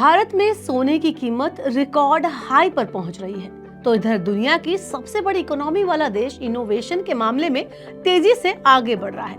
भारत में सोने की कीमत रिकॉर्ड हाई पर पहुंच रही है, तो इधर दुनिया की सबसे बड़ी इकोनॉमी वाला देश इनोवेशन के मामले में तेजी से आगे बढ़ रहा है।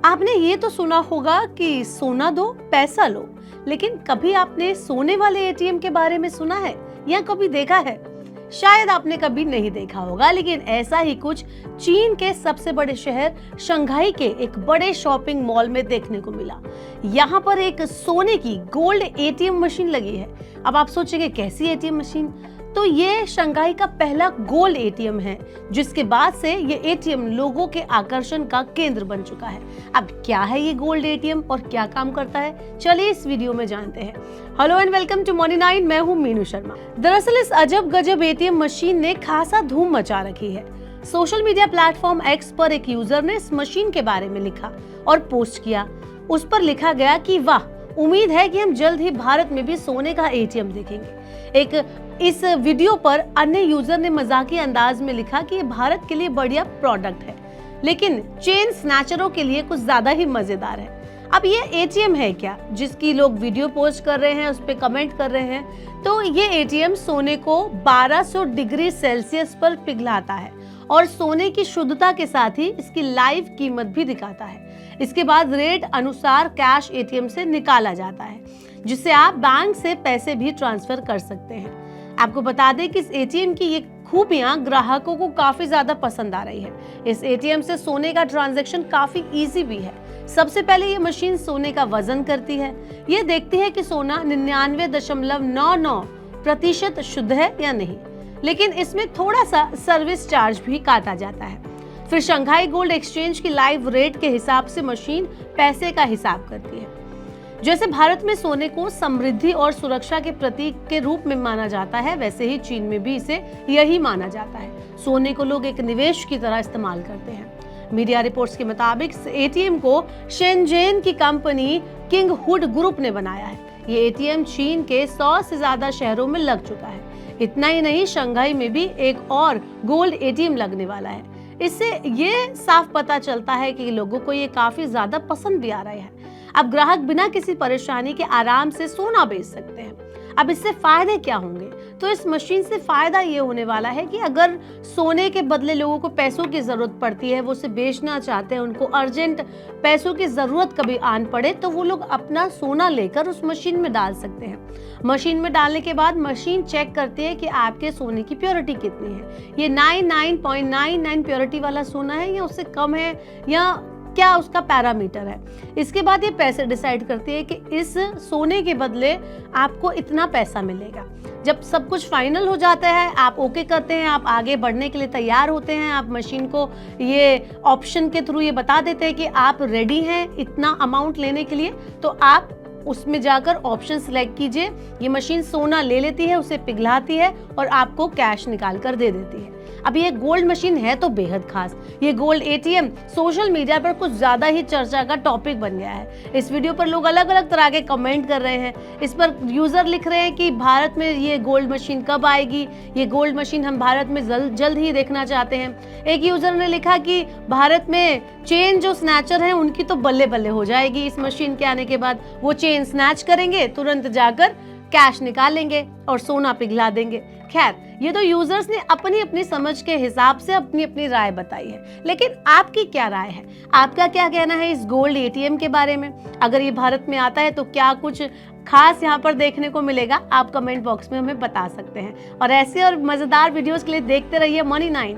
आपने ये तो सुना होगा कि सोना दो पैसा लो, लेकिन कभी आपने सोने वाले एटीएम के बारे में सुना है या कभी देखा है? शायद आपने कभी नहीं देखा होगा, लेकिन ऐसा ही कुछ चीन के सबसे बड़े शहर शंघाई के एक बड़े शॉपिंग मॉल में देखने को मिला। यहाँ पर एक सोने की गोल्ड एटीएम मशीन लगी है। अब आप सोचेंगे कैसी एटीएम मशीन? तो ये शंघाई का पहला गोल्ड एटीएम है, जिसके बाद से ये एटीएम लोगों के आकर्षण का केंद्र बन चुका है। अब क्या है ये गोल्ड एटीएम और क्या काम करता है, चलिए इस वीडियो में जानते हैं। Hello and welcome to morning 9, मैं हूं मीनू शर्मा। दरअसल इस अजब गजब एटीएम मशीन ने खासा धूम मचा रखी है। सोशल मीडिया प्लेटफॉर्म एक्स पर एक यूजर ने इस मशीन के बारे में लिखा और पोस्ट किया। उस पर लिखा गया कि वाह, उम्मीद है कि हम जल्द ही भारत में भी सोने का एटीएम देखेंगे। इस वीडियो पर अन्य यूजर ने मजाकिया अंदाज में लिखा कि ये भारत के लिए बढ़िया प्रोडक्ट है, लेकिन चेन स्नैचरों के लिए कुछ ज्यादा ही मजेदार है। अब ये एटीएम है क्या जिसकी लोग वीडियो पोस्ट कर रहे हैं, उस पे कमेंट कर रहे हैं? तो ये एटीएम सोने को 1200 डिग्री सेल्सियस पर पिघलाता है और सोने की शुद्धता के साथ ही इसकी लाइव कीमत भी दिखाता है। इसके बाद रेट अनुसार कैश एटीएम से निकाला जाता है, जिससे आप बैंक से पैसे भी ट्रांसफर कर सकते हैं। आपको बता दें कि इस एटीएम की ये खूबियां ग्राहकों को काफी ज्यादा पसंद आ रही है। इस एटीएम से सोने का ट्रांजैक्शन काफी इजी भी है। सबसे पहले ये मशीन सोने का वजन करती है। ये देखती है कि सोना 99.99% शुद्ध है या नहीं, लेकिन इसमें थोड़ा सा सर्विस चार्ज भी काटा जाता है। फिर शंघाई गोल्ड एक्सचेंज की लाइव रेट के हिसाब से मशीन पैसे का हिसाब करती है। जैसे भारत में सोने को समृद्धि और सुरक्षा के प्रतीक के रूप में माना जाता है, वैसे ही चीन में भी इसे यही माना जाता है। सोने को लोग एक निवेश की तरह इस्तेमाल करते हैं। मीडिया रिपोर्ट्स के मुताबिक इस एटीएम को शेनज़ेन की कंपनी किंग हुड ग्रुप ने बनाया है। ये एटीएम चीन के 100 से ज्यादा शहरों में लग चुका है। इतना ही नहीं, शंघाई में भी एक और गोल्ड एटीएम लगने वाला है। इससे ये साफ पता चलता है कि लोगों को ये काफी ज्यादा पसंद भी आ रहा है। अब ग्राहक बिना किसी परेशानी के आराम से सोना बेच सकते हैं। अब इससे फायदे क्या होंगे? तो इस मशीन से फायदा ये होने वाला है कि अगर सोने के बदले लोगों को पैसों की जरूरत पड़ती है, वो उसे बेचना चाहते हैं, उनको अर्जेंट पैसों की जरूरत कभी आन पड़े, तो वो लोग अपना सोना लेकर उस मशीन में डाल सकते हैं। मशीन में डालने के बाद मशीन चेक करती है कि आपके सोने की प्योरिटी कितनी है। ये 99.99 प्योरिटी वाला सोना है या उससे कम है, या क्या उसका पैरामीटर है। इसके बाद ये पैसे डिसाइड करती है कि इस सोने के बदले आपको इतना पैसा मिलेगा। जब सब कुछ फाइनल हो जाता है, आप ओके करते हैं, आप आगे बढ़ने के लिए तैयार होते हैं, आप मशीन को ये ऑप्शन के थ्रू ये बता देते हैं कि आप रेडी हैं इतना अमाउंट लेने के लिए, तो आप उसमें जाकर ऑप्शन सिलेक्ट कीजिए। ये मशीन सोना ले लेती है, उसे पिघलाती है और आपको कैश निकाल कर दे देती है। अब ये गोल्ड मशीन है तो बेहद खास। ये गोल्ड एटीएम सोशल मीडिया पर कुछ ज्यादा ही चर्चा का टॉपिक बन गया है। इस वीडियो पर लोग अलग अलग तरह के कमेंट कर रहे हैं। इस पर यूजर लिख रहे हैं कि भारत में ये गोल्ड मशीन कब आएगी, ये गोल्ड मशीन हम भारत में जल्द ही देखना चाहते हैं। एक यूजर ने लिखा कि भारत में चेन जो स्नैचर हैं उनकी तो बल्ले बल्ले हो जाएगी इस मशीन के आने के बाद। वो चेन स्नैच करेंगे, तुरंत जाकर कैश निकालेंगे और सोना पिघला देंगे। खैर, ये तो यूजर्स ने अपनी अपनी समझ के हिसाब से अपनी अपनी राय बताई है, लेकिन आपकी क्या राय है? आपका क्या कहना है इस गोल्ड एटीएम के बारे में? अगर ये भारत में आता है तो क्या कुछ खास यहाँ पर देखने को मिलेगा? आप कमेंट बॉक्स में हमें बता सकते हैं। और ऐसे और मजेदार वीडियोस के लिए देखते रहिए मॉर्निंग 9।